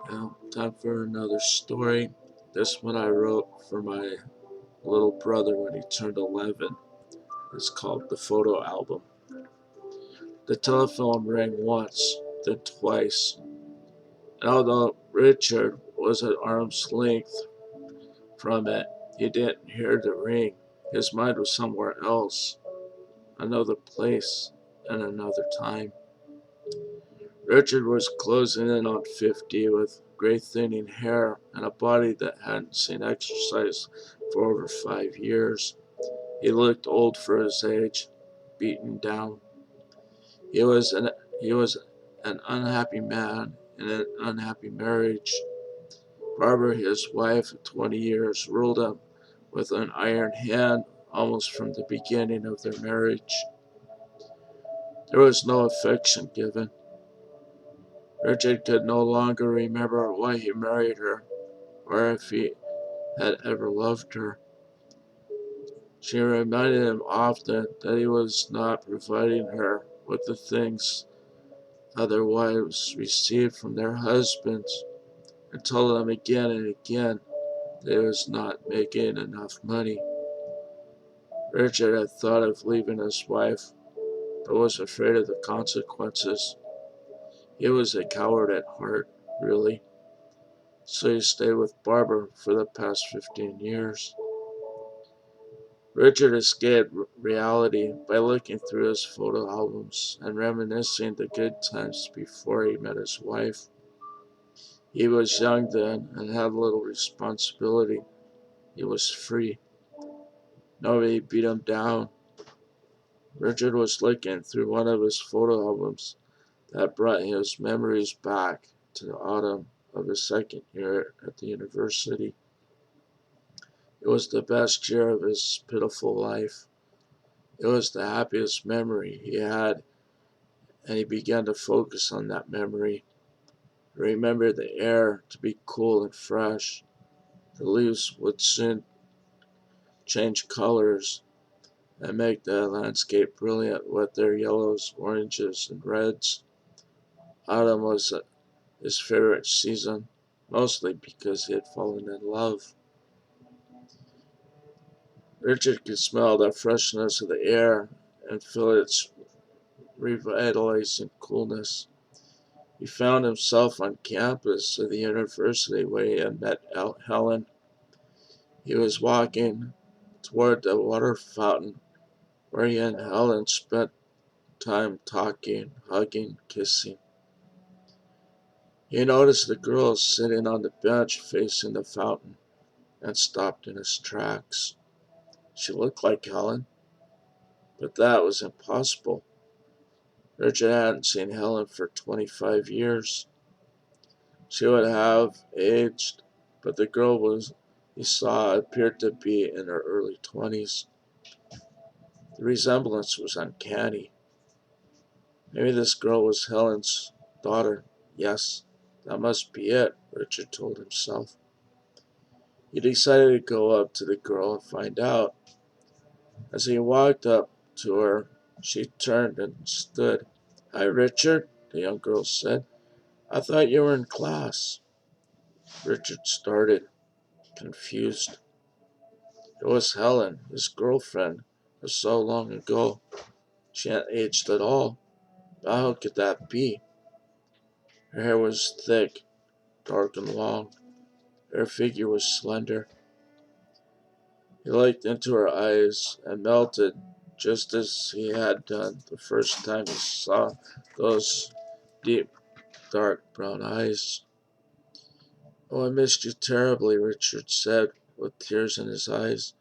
Well, time for another story. This one I wrote for my little brother when he turned 11. It's called The Photo Album. The telephone rang once, then twice, and although Richard was at arm's length from it, he didn't hear the ring. His mind was somewhere else, another place, and another time. Richard was closing in on 50 with gray thinning hair and a body that hadn't seen exercise for over 5 years. He looked old for his age, beaten down. He was an he was an unhappy man in an unhappy marriage. Barbara, his wife of 20 years, ruled him with an iron hand almost from the beginning of their marriage. There was no affection given. Richard could no longer remember why he married her or if he had ever loved her. She reminded him often that he was not providing her with the things other wives received from their husbands, and told them again and again that he was not making enough money. Richard had thought of leaving his wife, but was afraid of the consequences. He was a coward at heart, really, so he stayed with Barbara for the past 15 years. Richard escaped reality by looking through his photo albums and reminiscing the good times before he met his wife. He was young then and had little responsibility. He was free. Nobody beat him down. Richard was looking through one of his photo albums that brought his memories back to the autumn of his second year at the university. It was the best year of his pitiful life. It was the happiest memory he had, and he began to focus on that memory. He remembered the air to be cool and fresh. The leaves would soon change colors and make the landscape brilliant with their yellows, oranges, and reds. Autumn was his favorite season, mostly because he had fallen in love. Richard could smell the freshness of the air and feel its revitalizing coolness. He found himself on campus of the university where he had met Helen. He was walking toward the water fountain where he and Helen spent time talking, hugging, kissing. He noticed the girl sitting on the bench facing the fountain and stopped in his tracks. She looked like Helen, but that was impossible. Richard hadn't seen Helen for 25 years. She would have aged, but the girl he saw appeared to be in her early 20s. The resemblance was uncanny. Maybe this girl was Helen's daughter. Yes, that must be it, Richard told himself. He decided to go up to the girl and find out. As he walked up to her, she turned and stood. Hi, Richard, the young girl said. I thought you were in class. Richard started, confused. It was Helen, his girlfriend, of so long ago. She hadn't aged at all. But how could that be? Her hair was thick, dark and long. Her figure was slender. He looked into her eyes and melted just as he had done the first time he saw those deep, dark brown eyes. Oh, I missed you terribly, Richard said, with tears in his eyes.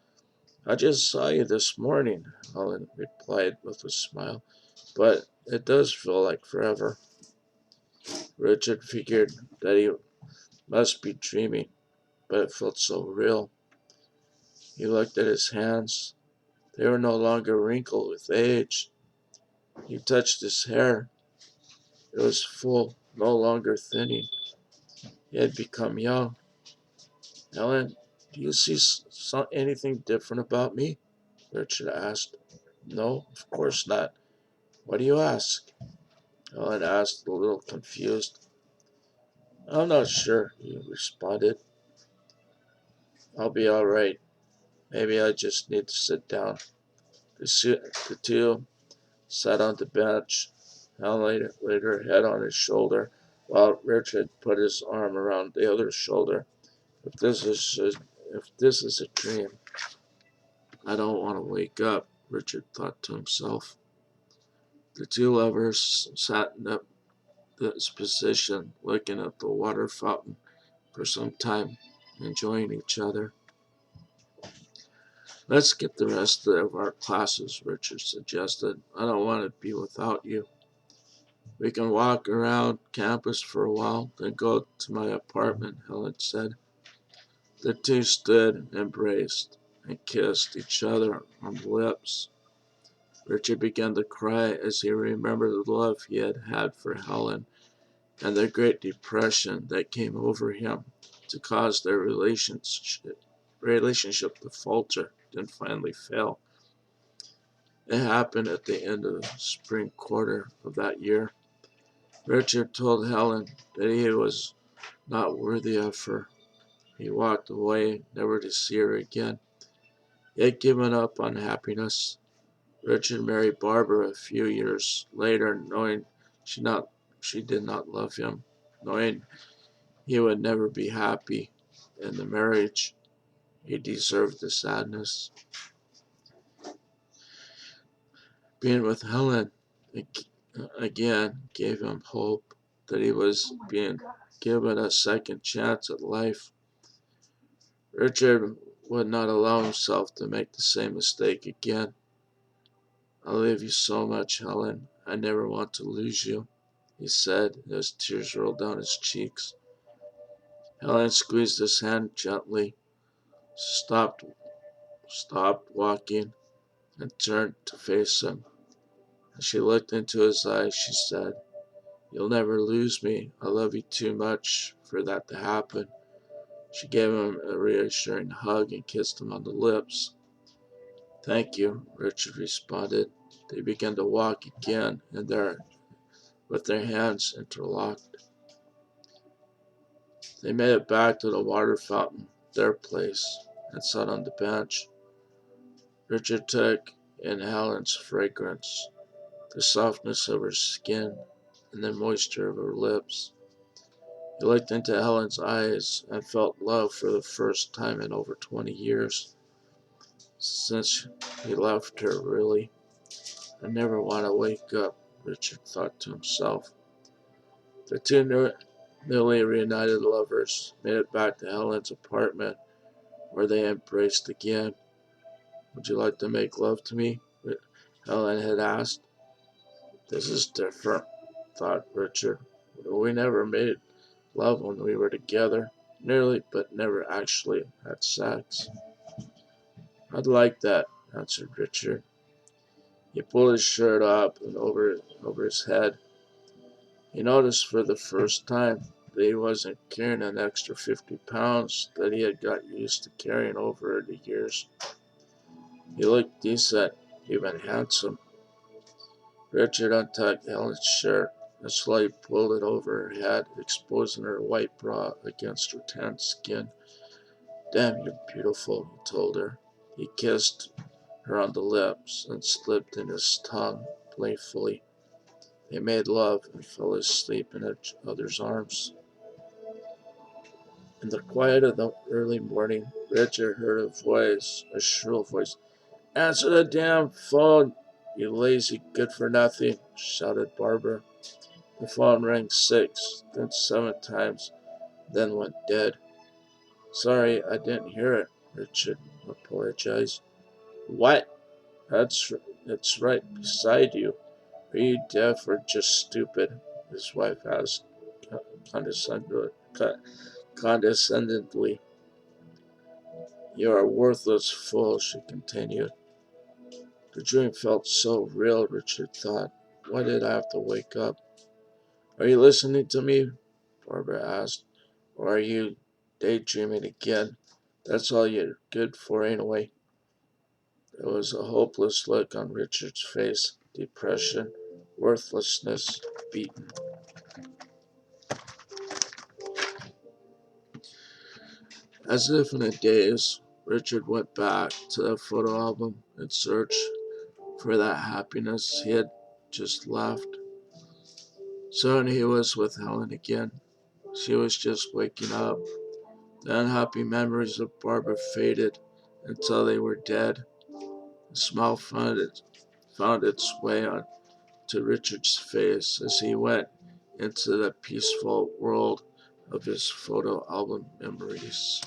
I just saw you this morning, Helen replied with a smile, but it does feel like forever. Richard figured that he must be dreaming, but it felt so real. He looked at his hands. They were no longer wrinkled with age. He touched his hair. It was full, no longer thinning. He had become young. Helen, do you see anything different about me? Richard asked. No, of course not. Why do you ask? Helen asked, a little confused. I'm not sure, he responded. I'll be all right. Maybe I just need to sit down. The two sat on the bench. Helen laid her head on his shoulder, while Richard put his arm around the other's shoulder. If this is a, if this is a dream, I don't want to wake up, Richard thought to himself. The two lovers sat in this position, looking at the water fountain for some time, enjoying each other. Let's get the rest of our classes, Richard suggested. I don't want to be without you. We can walk around campus for a while, then go to my apartment, Helen said. The two stood, embraced, and kissed each other on the lips. Richard began to cry as he remembered the love he had had for Helen and the great depression that came over him to cause their relationship to falter and finally fail. It happened at the end of the spring quarter of that year. Richard told Helen that he was not worthy of her. He walked away, never to see her again. He had given up on happiness. Richard married Barbara a few years later, knowing she did not love him, knowing he would never be happy in the marriage. He deserved the sadness. Being with Helen again gave him hope that he was being given a second chance at life. Richard would not allow himself to make the same mistake again. I love you so much, Helen. I never want to lose you, he said as tears rolled down his cheeks. Helen squeezed his hand gently, stopped walking, and turned to face him. As she looked into his eyes, she said, You'll never lose me. I love you too much for that to happen. She gave him a reassuring hug and kissed him on the lips. Thank you, Richard responded. They began to walk again, with their hands interlocked. They made it back to the water fountain, their place, and sat on the bench. Richard took in Helen's fragrance, the softness of her skin, and the moisture of her lips. He looked into Helen's eyes and felt love for the first time in over 20 years. Since he left her, really. I never want to wake up, Richard thought to himself. The two newly reunited lovers made it back to Helen's apartment, where they embraced again. Would you like to make love to me? Helen had asked. This is different, thought Richard. We never made love when we were together. Nearly, but never actually had sex. I'd like that, answered Richard. He pulled his shirt up and over his head. He noticed for the first time that he wasn't carrying an extra 50 pounds that he had got used to carrying over the years. He looked decent, even handsome. Richard untucked Helen's shirt and slowly pulled it over her head, exposing her white bra against her tan skin. Damn, you're beautiful, he told her. He kissed her on the lips and slipped in his tongue playfully. They made love and fell asleep in each other's arms. In the quiet of the early morning, Richard heard a shrill voice. Answer the damn phone, you lazy good-for-nothing, shouted Barbara. The phone rang 6, then 7 times, then went dead. Sorry, I didn't hear it, Richard apologized. What? It's right beside you. Are you deaf or just stupid? His wife asked condescendingly. You are a worthless fool, she continued. The dream felt so real, Richard thought. Why did I have to wake up? Are you listening to me? Barbara asked. Or are you daydreaming again? That's all you're good for anyway. There was a hopeless look on Richard's face, depression, worthlessness, beaten. As if in a daze, Richard went back to the photo album in search for that happiness he had just left. Soon he was with Helen again. She was just waking up. The unhappy memories of Barbara faded until they were dead. A smile found its way onto Richard's face as he went into the peaceful world of his photo album memories.